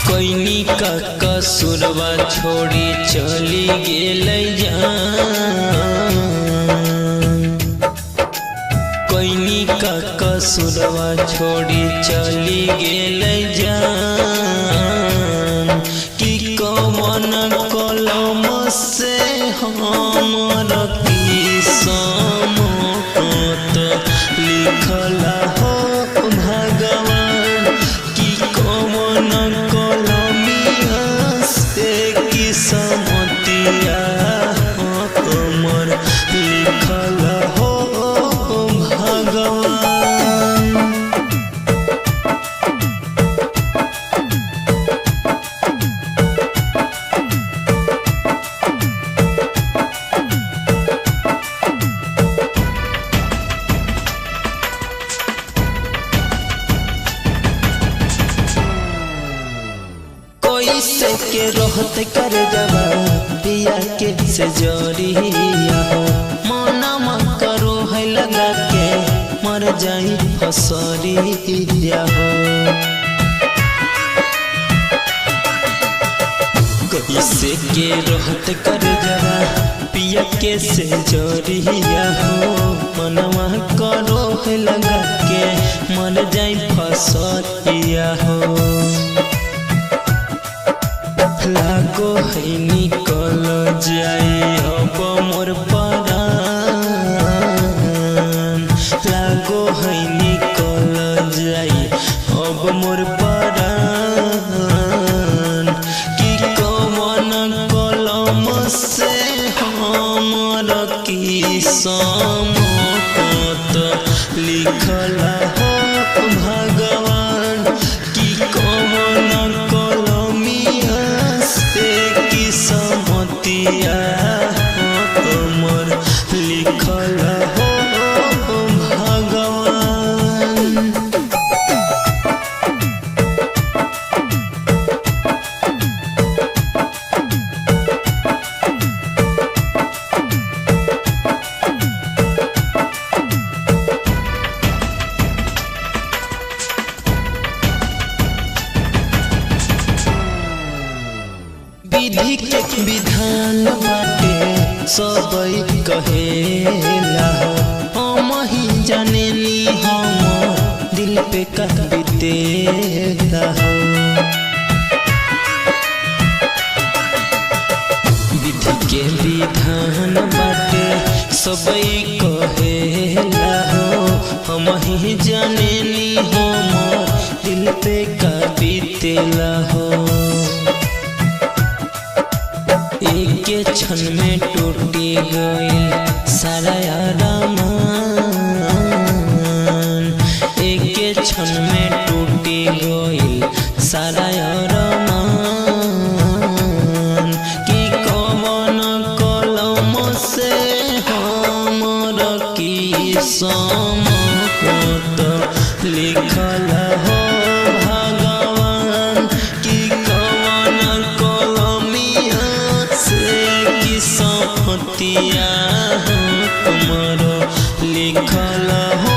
कोइनी का कसुरवा छोड़ी चली गेलै जान। कोइनी का कसुरवा छोड़ी चली गेलै जान। कि कौन कलम से हमर किस्मत लिखल हो भगवान। कि कौन कलमिया से किस्मतिया हमर लिखल हो भगवान। कैसे के रहते कर जवा पिया के से जोरिया हो। मना करो है लगा के मर जाई फसरिया हो। कैसे के रहते कर जवा पिया के से जोरिया हो। मनवा करो है लगा के मर जाई फसरिया हो। लागो है निकल जाए अब मोर परान। लागो है निकल जाए अब मोर परान। कि कौन कलम से हमर किस्मत लिखल हो भगवान। कि कौन कलमिया से किस्मतिया हमर लिखल हो भगवान। विधि के विधान बाटे सबई कहेला हो। हम ही जानेनी हम दिल पे का बीतेला हो। विधि के विधान बाटे सबई कहेला हो। हम ही जानेनी हम दिल पे का बीतेला हो। एक क्षण में टूटी गई सारा अरमान। एक क्षण में टूटी गई सारा अरमान। कि कौन कलम से हमर किस्मत लिखल हो भगवान। कि कौन कलमिया से किस्मतिया हमर लिखल हो